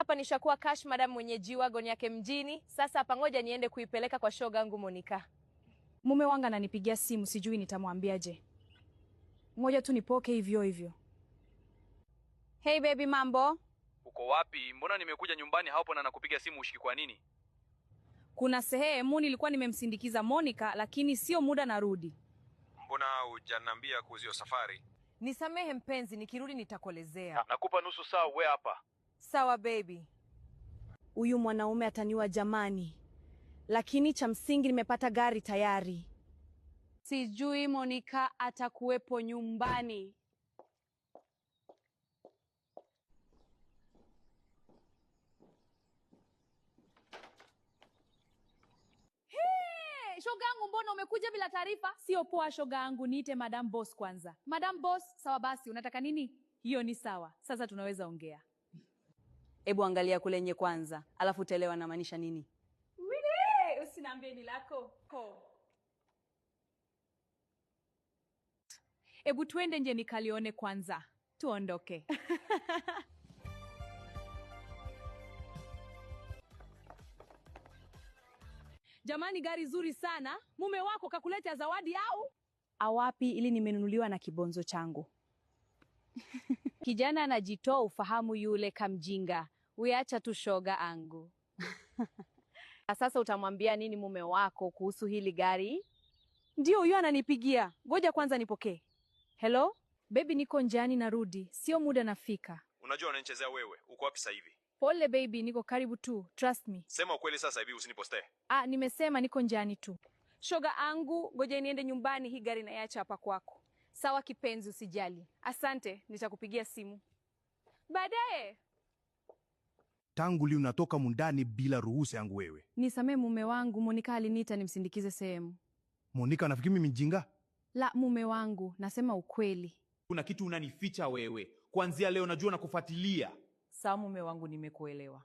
Hapa nishakuwa cash madam mwenye G-Wagon yake mjini. Sasa hapa ngoja niende kuipeleka kwa shoga yangu Monica. Mume wangu ananipigia simu, sijui nitamwambiaje. Ngoja tu nipoke hivyo hivyo. Hey baby, mambo? Uko wapi? Mbona nimekuja nyumbani hapo na nakupiga simu ushiki kwa nini? Kuna sehemu nilikuwa nimemsindikiza Monica, lakini sio muda narudi. Mbona hujaniambia kuhusu safari? Nisamehe mpenzi, nikirudi nitakuelezea. Nakupa nusu saa uwe hapa. Sawa baby. Huyu mwanaume ataniua jamani. Lakini cha msingi nimepata gari tayari. Sijui Monica atakuwepo nyumbani. Shogangu, mbona umekuja bila taarifa? Sio poa shogangu, niite Madam Boss kwanza. Madam Boss, sawa basi, unataka nini? Hiyo ni sawa. Sasa tunaweza ongea. Ebu angalia kule nye kwanza, alafu utaelewa na maanisha nini. Wile, usiniambie ni lako. Ebu tuende nje nikalione kwanza. Tuondoke. Jamani, gari zuri sana. Mume wako kakuleta zawadi au? Awapi, ili nimenunuliwa na kibonzo changu. Kijana anajitoa ufahamu yule kamjinga. Uacha tu shoga angu. Sasa utamwambia nini mume wako kuhusu hili gari? Ndio huyo ananipigia. Ngoja kwanza nipokee. Hello? Baby, niko njiani narudi. Sio muda nafika. Unajua unanichezea wewe. Uko wapi sasa hivi? Pole baby, niko karibu tu. Trust me. Sema ukweli sasa hivi usiniposte. Nimesema niko njiani tu. Shoga angu, ngoja niende nyumbani, hii gari naiacha hapa kwako. Sawa kipenzi, usijali. Asante, nitakupigia simu baadaye. Tangu lini unatoka mundani bila ruhusa yangu wewe? Nisamee mume wangu, Monica aliniita nimsindikize sehemu. Monica, nafikiri mimi mjinga? La mume wangu, nasema ukweli. Kuna kitu unanificha wewe. Kuanzia leo najua nakufuatilia. Sawa mume wangu, nimekuelewa.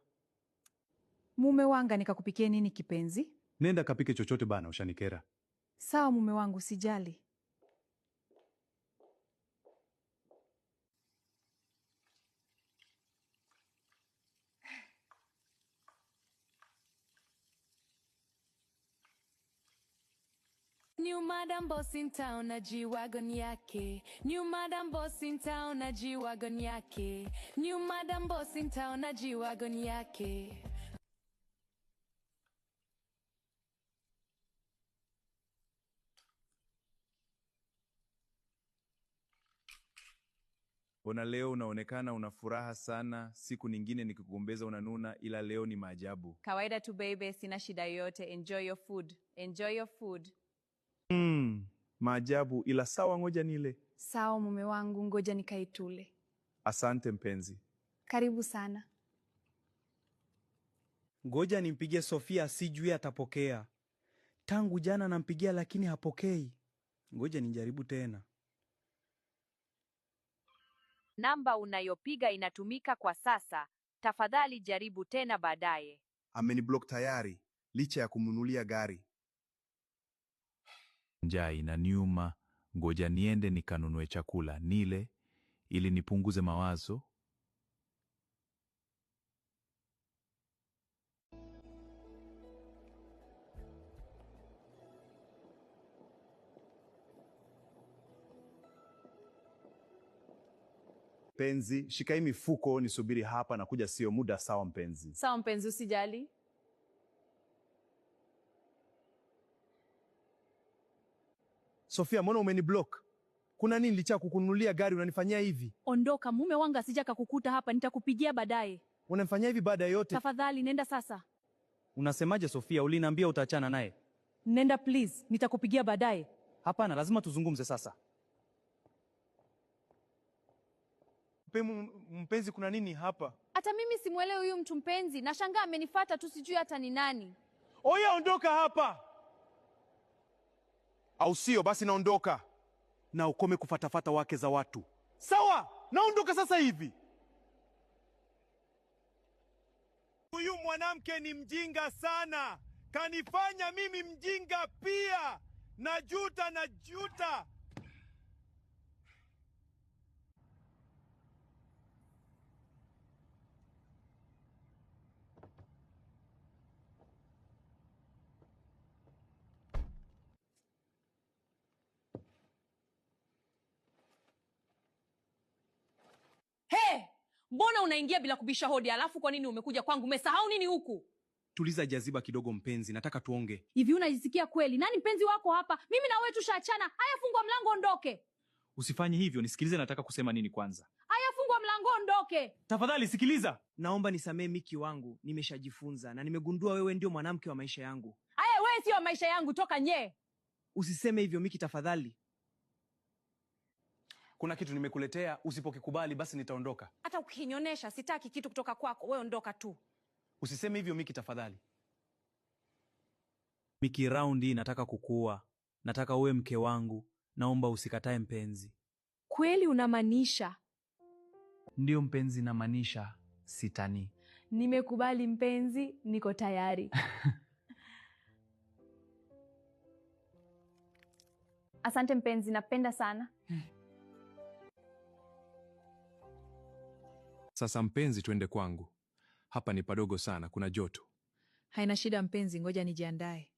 Mume wanga, nikakupikie nini kipenzi? Nenda kapike chochote bana, ushanikera. Sawa mume wangu, sijali. New Madam Boss in town na G-Wagon yake. New Madam Boss in town na G-Wagon yake. New Madam Boss in town na G-Wagon yake. Bona leo unaonekana una furaha sana, siku nyingine nikikugombeza unanuna, ila leo ni maajabu. Kawaida tu baby, sina shida yote. Enjoy your food. Enjoy your food. Maajabu, ila sawa, ngoja nile. Sawa mume wangu, ngoja nikaitule. Asante mpenzi. Karibu sana. Ngoja nimpigie Sofia, sijui atapokea. Tangu jana nampigia lakini hapokei. Ngoja nijaribu tena. Namba unayopiga inatumika kwa sasa. Tafadhali jaribu tena baadaye. Ameniblock tayari, licha ya kumnunulia gari. Njaa inaniuma, ngoja niende nikanunue chakula nile ili nipunguze mawazo. Penzi, shika hii mifuko nisubiri hapa na kuja, sio muda. Sawa mpenzi. Sawa mpenzi, usijali. Sofia, mbona umeniblock? Kuna nini licha kukununulia gari unanifanyia hivi? Ondoka, mume wangu asija kakukuta hapa, nitakupigia baadaye. Unanifanyia hivi baada yote? Tafadhali nenda sasa. Unasemaje Sofia, uliniambia utaachana naye? Nenda please, nitakupigia baadaye. Hapana, lazima tuzungumze sasa. Mpenzi, kuna nini hapa? Hata mimi simuelewi huyu mtu mpenzi. Nashangaa amenifuata tu, sijui hata ni nani. Oya, ondoka hapa. Au sio? Basi naondoka. Na ukome kufatafata wake za watu. Sawa, naondoka sasa hivi. Huyu mwanamke ni mjinga sana. Kanifanya mimi mjinga pia. Najuta. Mbona unaingia bila kubisha hodi? Alafu kwa nini umekuja kwangu? Umesahau nini huku? Tuliza jaziba kidogo mpenzi, nataka tuonge. Hivi unajisikia kweli? Nani mpenzi wako hapa? Mimi na wewe tushaachana. Haya, fungua mlango ondoke. Usifanye hivyo, nisikilize nataka kusema nini kwanza. Haya, fungua mlango ondoke. Tafadhali sikiliza. Naomba nisamee Miki wangu, nimeshajifunza na nimegundua wewe ndio mwanamke wa maisha yangu. Haya, wewe sio maisha yangu, toka nye. Usiseme hivyo Miki tafadhali. Kuna kitu nimekuletea, usipokikubali basi nitaondoka. Hata ukinyonesha sitaki kitu kutoka kwako, wewe ondoka tu. Usiseme hivyo Miki tafadhali. Miki, raundi nataka kukua. Nataka uwe mke wangu. Naomba usikatae mpenzi. Kweli unamaanisha? Ndio mpenzi, namaanisha, sitani. Nimekubali mpenzi, niko tayari. Asante mpenzi, napenda sana. Sasa mpenzi, twende kwangu. Hapa ni padogo sana, kuna joto. Haina shida mpenzi, ngoja nijiandae.